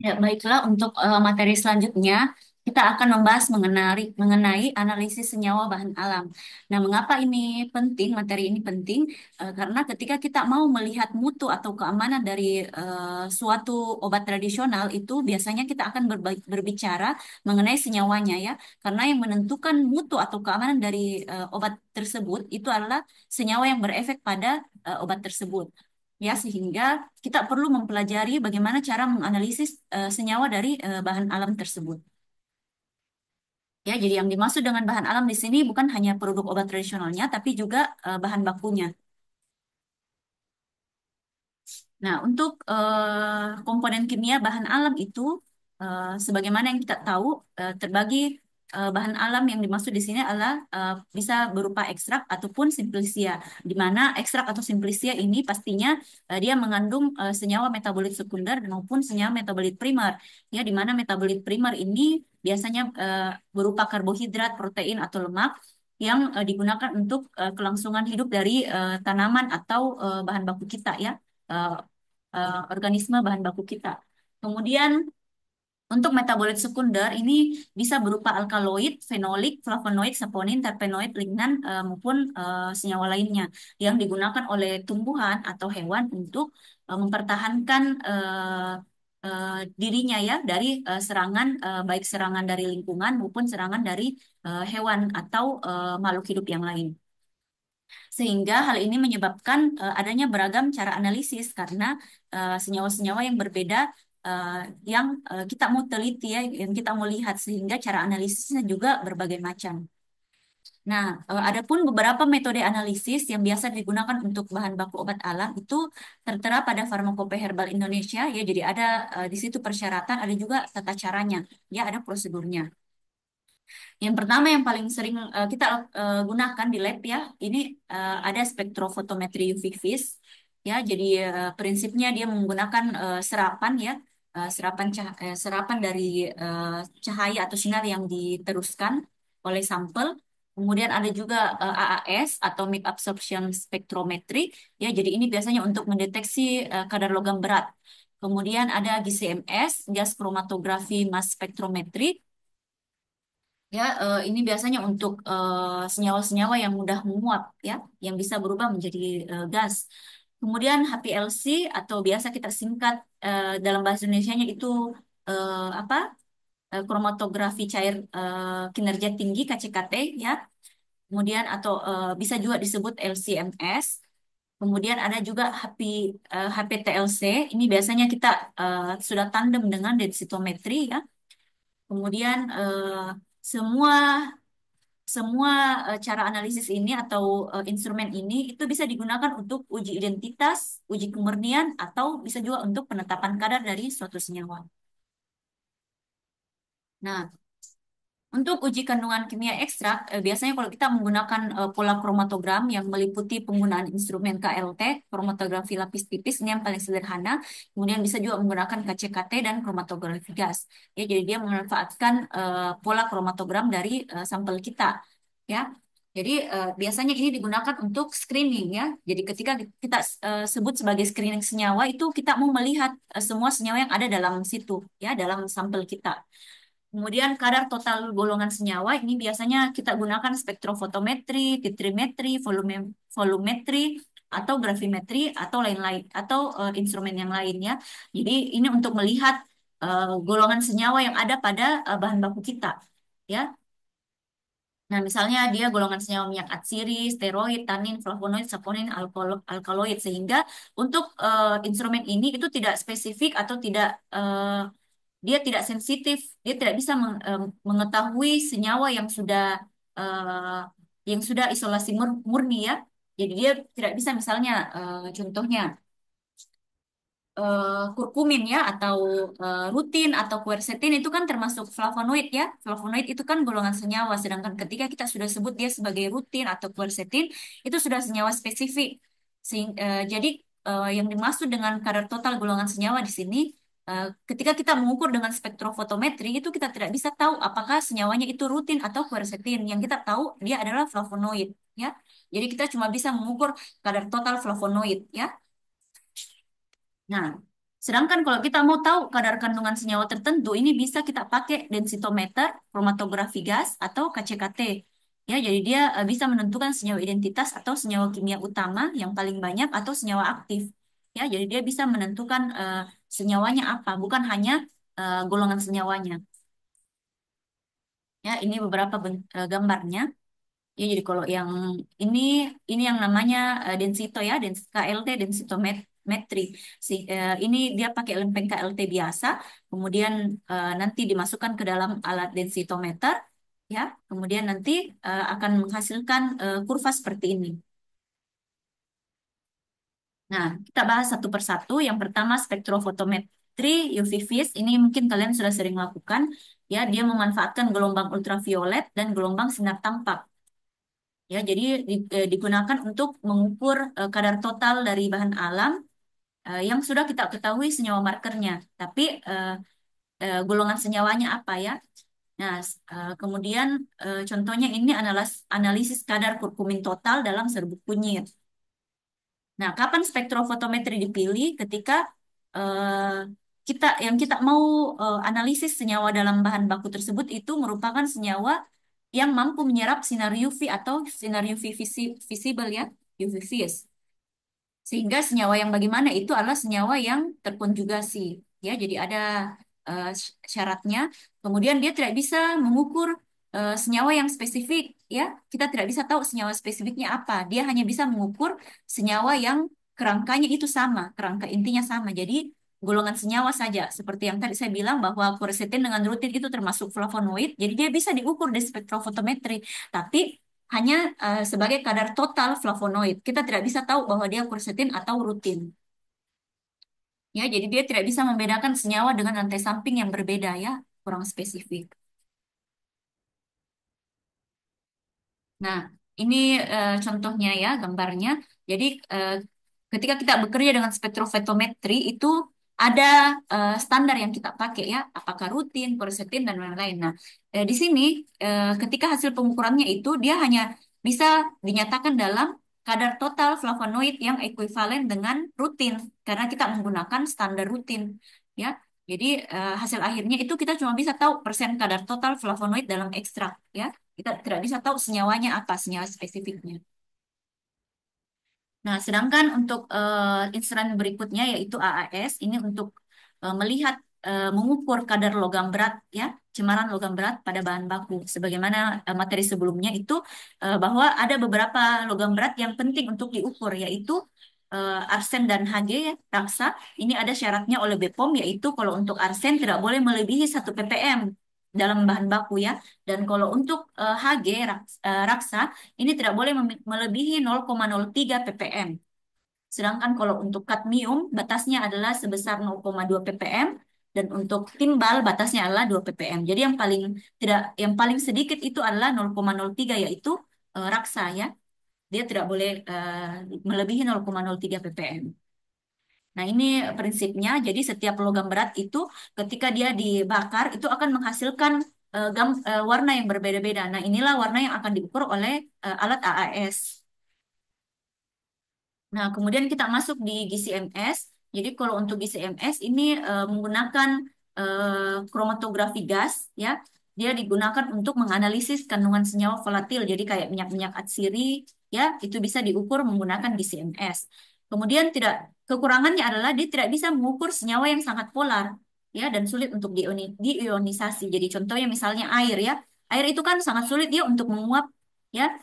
Ya, baiklah untuk materi selanjutnya kita akan membahas mengenai analisis senyawa bahan alam. Nah, mengapa ini penting? Materi ini penting karena ketika kita mau melihat mutu atau keamanan dari suatu obat tradisional itu biasanya kita akan berbicara mengenai senyawanya ya. Karena yang menentukan mutu atau keamanan dari obat tersebut itu adalah senyawa yang berefek pada obat tersebut. Ya, sehingga kita perlu mempelajari bagaimana cara menganalisis senyawa dari bahan alam tersebut. Ya, jadi yang dimaksud dengan bahan alam di sini bukan hanya produk obat tradisionalnya, tapi juga bahan bakunya. Nah, untuk komponen kimia bahan alam itu, sebagaimana yang kita tahu, terbagi bahan alam yang dimaksud di sini adalah bisa berupa ekstrak ataupun simplisia. Di mana ekstrak atau simplisia ini pastinya dia mengandung senyawa metabolit sekunder maupun senyawa metabolit primer. Ya, di mana metabolit primer ini biasanya berupa karbohidrat, protein atau lemak yang digunakan untuk kelangsungan hidup dari tanaman atau bahan baku kita ya. Eh, Organisme bahan baku kita. Kemudian untuk metabolit sekunder ini bisa berupa alkaloid, fenolik, flavonoid, saponin, terpenoid, lignan maupun senyawa lainnya yang digunakan oleh tumbuhan atau hewan untuk mempertahankan dirinya ya dari serangan baik serangan dari lingkungan maupun serangan dari hewan atau makhluk hidup yang lain. Sehingga hal ini menyebabkan adanya beragam cara analisis karena senyawa-senyawa yang berbeda eh, yang kita mau teliti ya, yang kita mau lihat sehingga cara analisisnya juga berbagai macam. Nah, adapun beberapa metode analisis yang biasa digunakan untuk bahan baku obat alam itu tertera pada Farmakope Herbal Indonesia ya. Jadi ada di situ persyaratan, ada juga tata caranya, ya ada prosedurnya. Yang pertama yang paling sering kita gunakan di lab ya, ini ada spektrofotometri UV vis ya. Jadi prinsipnya dia menggunakan serapan ya, serapan dari cahaya atau sinar yang diteruskan oleh sampel. Kemudian ada juga AAS atau Atomic Absorption Spectrometry ya. Jadi ini biasanya untuk mendeteksi kadar logam berat. Kemudian ada GCMS, gas kromatografi mass spectrometry. Ya, ini biasanya untuk senyawa-senyawa yang mudah menguap, ya, yang bisa berubah menjadi gas. Kemudian HPLC atau biasa kita singkat dalam bahasa Indonesianya itu apa? Kromatografi cair kinerja tinggi KCKT, ya. Kemudian atau bisa juga disebut LCMS. Kemudian ada juga HPTLC. Ini biasanya kita sudah tandem dengan densitometri, ya. Kemudian semua semua cara analisis ini atau instrumen ini itu bisa digunakan untuk uji identitas, uji kemurnian, atau bisa juga untuk penetapan kadar dari suatu senyawa. Nah, untuk uji kandungan kimia ekstrak, biasanya kalau kita menggunakan pola kromatogram yang meliputi penggunaan instrumen KLT, kromatografi lapis tipis, ini yang paling sederhana. Kemudian bisa juga menggunakan KCKT dan kromatografi gas. Ya, jadi dia memanfaatkan pola kromatogram dari sampel kita. Ya, jadi biasanya ini digunakan untuk screening ya. Jadi ketika kita sebut sebagai screening senyawa itu kita mau melihat semua senyawa yang ada dalam situ ya, dalam sampel kita. Kemudian kadar total golongan senyawa ini biasanya kita gunakan spektrofotometri, titrimetri, volumetri, atau gravimetri atau lain-lain atau instrumen yang lainnya. Jadi ini untuk melihat golongan senyawa yang ada pada bahan baku kita, ya. Nah, misalnya dia golongan senyawa minyak atsiri, steroid, tanin, flavonoid, saponin, alkaloid, sehingga untuk instrumen ini itu tidak spesifik atau tidak dia tidak sensitif, dia tidak bisa mengetahui senyawa eh, yang sudah isolasi murni ya. Jadi dia tidak bisa misalnya contohnya kurkumin ya atau rutin atau quercetin itu kan termasuk flavonoid ya. Flavonoid itu kan golongan senyawa, sedangkan ketika kita sudah sebut dia sebagai rutin atau quercetin itu sudah senyawa spesifik. Jadi yang dimaksud dengan kadar total golongan senyawa di sini ketika kita mengukur dengan spektrofotometri itu kita tidak bisa tahu apakah senyawanya itu rutin atau quercetin. Yang kita tahu dia adalah flavonoid ya. Jadi kita cuma bisa mengukur kadar total flavonoid ya. Nah, Sedangkan kalau kita mau tahu kadar kandungan senyawa tertentu, ini bisa kita pakai densitometer, kromatografi gas, atau KCKT. Ya, jadi dia bisa menentukan senyawa identitas atau senyawa kimia utama yang paling banyak atau senyawa aktif. Ya, jadi dia bisa menentukan senyawanya apa, bukan hanya golongan senyawanya. Ya, ini beberapa gambarnya. Ya, jadi kalau yang ini ini yang namanya densito ya, KLT densitometri. Ini dia pakai lempeng KLT biasa, kemudian nanti dimasukkan ke dalam alat densitometer, ya, kemudian nanti akan menghasilkan kurva seperti ini. Nah, kita bahas satu persatu. Yang pertama spektrofotometri UV vis. Ini mungkin kalian sudah sering lakukan. Ya, dia memanfaatkan gelombang ultraviolet dan gelombang sinar tampak. Ya, jadi digunakan untuk mengukur kadar total dari bahan alam yang sudah kita ketahui senyawa markernya. Tapi golongan senyawanya apa ya? Nah, kemudian contohnya ini analisis kadar kurkumin total dalam serbuk kunyit. Nah, kapan spektrofotometri dipilih? Ketika eh, kita mau analisis senyawa dalam bahan baku tersebut itu merupakan senyawa yang mampu menyerap sinar UV atau sinar UV visible ya, UV vis. Sehingga senyawa yang bagaimana itu adalah senyawa yang terkonjugasi. Ya, jadi ada syaratnya. Kemudian dia tidak bisa mengukur senyawa yang spesifik. Ya, kita tidak bisa tahu senyawa spesifiknya apa. Dia hanya bisa mengukur senyawa yang kerangkanya itu sama, kerangka intinya sama. Jadi golongan senyawa saja. Seperti yang tadi saya bilang bahwa quercetin dengan rutin itu termasuk flavonoid. Jadi dia bisa diukur di spektrofotometri. Tapi hanya sebagai kadar total flavonoid. Kita tidak bisa tahu bahwa dia quercetin atau rutin. Ya, jadi dia tidak bisa membedakan senyawa dengan rantai samping yang berbeda ya, kurang spesifik. Nah, ini contohnya ya, gambarnya. Jadi, eh, ketika kita bekerja dengan spektrofotometri, itu ada standar yang kita pakai ya, apakah rutin, quercetin, dan lain-lain. Nah, di sini, ketika hasil pengukurannya itu, dia hanya bisa dinyatakan dalam kadar total flavonoid yang ekuivalen dengan rutin, karena kita menggunakan standar rutin. Ya, jadi hasil akhirnya itu kita cuma bisa tahu persen kadar total flavonoid dalam ekstrak. Ya, kita tidak bisa tahu senyawanya apa, senyawa spesifiknya. Nah, sedangkan untuk instrumen berikutnya yaitu AAS, ini untuk melihat mengukur kadar logam berat ya, cemaran logam berat pada bahan baku. Sebagaimana materi sebelumnya itu bahwa ada beberapa logam berat yang penting untuk diukur yaitu arsen dan Hg ya, raksa. Ini ada syaratnya oleh BPOM yaitu kalau untuk arsen tidak boleh melebihi 1 ppm dalam bahan baku ya. Dan kalau untuk Hg raksa ini tidak boleh melebihi 0,03 ppm. Sedangkan kalau untuk kadmium batasnya adalah sebesar 0,2 ppm dan untuk timbal batasnya adalah 2 ppm. Jadi yang paling sedikit itu adalah 0,03 yaitu raksa ya. Dia tidak boleh melebihi 0,03 ppm. Nah, ini prinsipnya. Jadi setiap logam berat itu ketika dia dibakar itu akan menghasilkan warna yang berbeda-beda. Nah, inilah warna yang akan diukur oleh alat AAS. Nah, kemudian kita masuk di GCMS. Jadi kalau untuk GCMS ini menggunakan kromatografi gas ya. Dia digunakan untuk menganalisis kandungan senyawa volatil. Jadi kayak minyak-minyak atsiri ya, itu bisa diukur menggunakan GCMS. Kemudian tidak kekurangannya adalah dia tidak bisa mengukur senyawa yang sangat polar ya dan sulit untuk diionisasi. Jadi contohnya misalnya air ya. Air itu kan sangat sulit dia untuk menguap ya.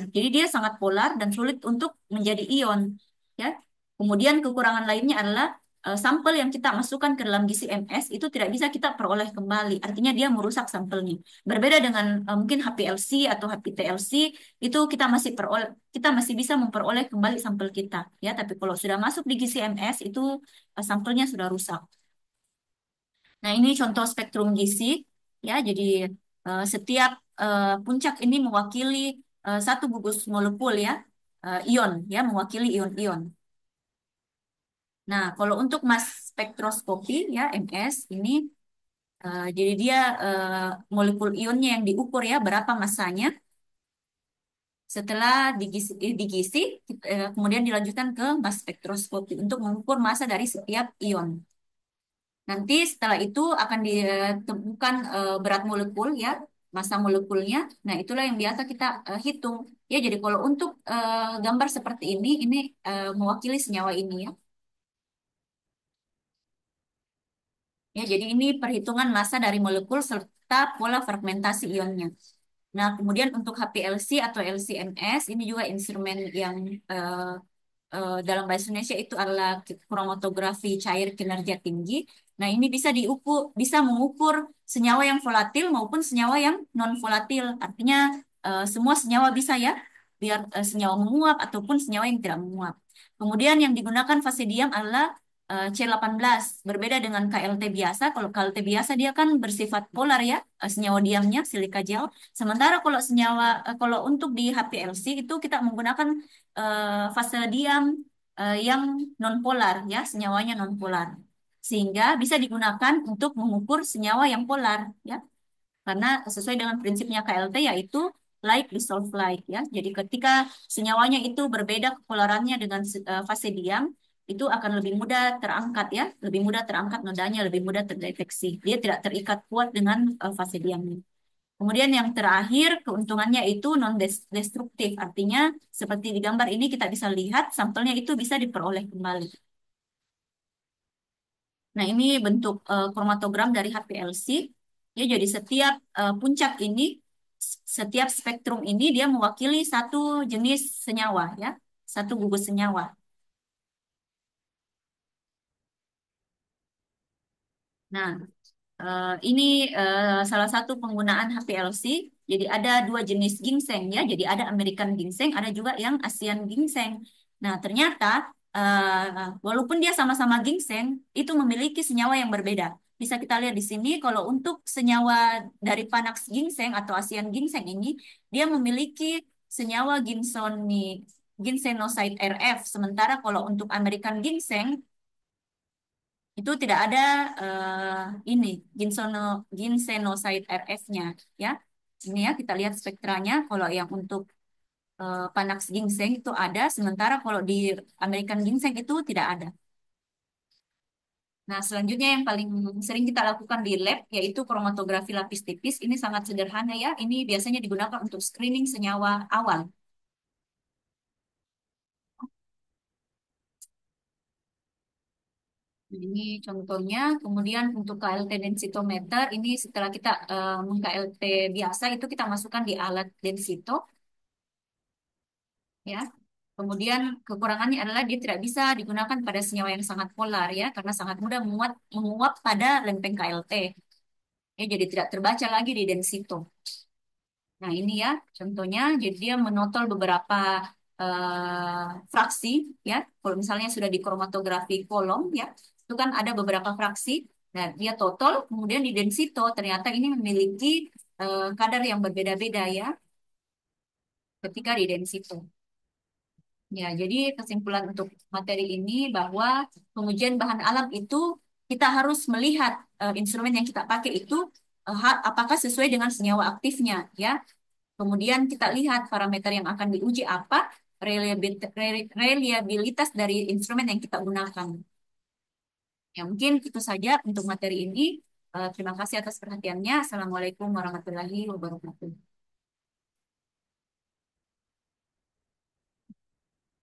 Jadi dia sangat polar dan sulit untuk menjadi ion, ya. Kemudian kekurangan lainnya adalah sampel yang kita masukkan ke dalam GCMS itu tidak bisa kita peroleh kembali. Artinya dia merusak sampelnya. Berbeda dengan mungkin HPLC atau HPTLC itu kita masih bisa memperoleh kembali sampel kita, ya. Tapi kalau sudah masuk di GCMS itu sampelnya sudah rusak. Nah, ini contoh spektrum GC, ya. Jadi setiap puncak ini mewakili satu gugus molekul ya, ion ya, mewakili ion-ion. Nah, kalau untuk mass spektroskopi ya MS ini jadi dia molekul ionnya yang diukur ya berapa massanya Setelah digisi, kemudian dilanjutkan ke mass spektroskopi untuk mengukur massa dari setiap ion. Nanti setelah itu akan ditemukan berat molekul ya, massa molekulnya. Nah, itulah yang biasa kita hitung. Ya, jadi kalau untuk gambar seperti ini mewakili senyawa ini ya. Ya, jadi ini perhitungan massa dari molekul serta pola fragmentasi ionnya. Nah, kemudian untuk HPLC atau LC-MS ini juga instrumen yang dalam bahasa Indonesia itu adalah kromatografi cair kinerja tinggi. Nah, ini bisa bisa mengukur senyawa yang volatil maupun senyawa yang non volatil. Artinya semua senyawa bisa ya, biar senyawa menguap ataupun senyawa yang tidak menguap. Kemudian yang digunakan fase diam adalah C18, berbeda dengan KLT biasa. Kalau KLT biasa dia kan bersifat polar ya, senyawa diamnya silika gel. Sementara kalau untuk di HPLC itu kita menggunakan fase diam yang nonpolar ya, senyawanya nonpolar. Sehingga bisa digunakan untuk mengukur senyawa yang polar ya. Karena sesuai dengan prinsipnya KLT yaitu like dissolve like ya. Jadi ketika senyawanya itu berbeda kepolarannya dengan fase diam, itu akan lebih mudah terangkat ya, lebih mudah terangkat nodanya, lebih mudah terdeteksi. Dia tidak terikat kuat dengan fase diamnya. Kemudian yang terakhir keuntungannya itu non-destruktif, artinya seperti di gambar ini kita bisa lihat sampelnya itu bisa diperoleh kembali. Nah ini bentuk kromatogram dari HPLC. Ya, jadi setiap puncak ini, setiap spektrum ini dia mewakili satu jenis senyawa ya, satu gugus senyawa. Nah, ini salah satu penggunaan HPLC. Jadi ada dua jenis ginseng ya. Jadi ada American ginseng, ada juga yang Asian ginseng. Nah, ternyata walaupun dia sama-sama ginseng, itu memiliki senyawa yang berbeda. Bisa kita lihat di sini kalau untuk senyawa dari Panax ginseng atau Asian ginseng ini, dia memiliki senyawa ginsenoside RF. Sementara kalau untuk American ginseng itu tidak ada ini ginsenoside RF-nya ya. Ini ya kita lihat spektranya. Kalau yang untuk Panax ginseng itu ada, sementara kalau di American ginseng itu tidak ada. Nah, selanjutnya yang paling sering kita lakukan di lab yaitu kromatografi lapis tipis. Ini sangat sederhana ya. Ini biasanya digunakan untuk screening senyawa awal. Ini contohnya, kemudian untuk KLT densitometer, ini setelah kita meng-KLT biasa, itu kita masukkan di alat densito, ya. Kemudian kekurangannya adalah dia tidak bisa digunakan pada senyawa yang sangat polar, ya, karena sangat mudah menguap pada lempeng KLT. Ya, jadi tidak terbaca lagi di densito. Nah, ini ya contohnya, jadi dia menotol beberapa fraksi, ya. Kalau misalnya sudah di kromatografi kolom, ya, itu kan ada beberapa fraksi. Nah, dia total, kemudian di densito ternyata ini memiliki kadar yang berbeda-beda ya, ketika di densito. Ya, jadi kesimpulan untuk materi ini bahwa pengujian bahan alam itu kita harus melihat instrumen yang kita pakai itu apakah sesuai dengan senyawa aktifnya, ya. Kemudian kita lihat parameter yang akan diuji apa, reliabilitas dari instrumen yang kita gunakan. Ya, mungkin itu saja untuk materi ini. Terima kasih atas perhatiannya. Assalamualaikum warahmatullahi wabarakatuh.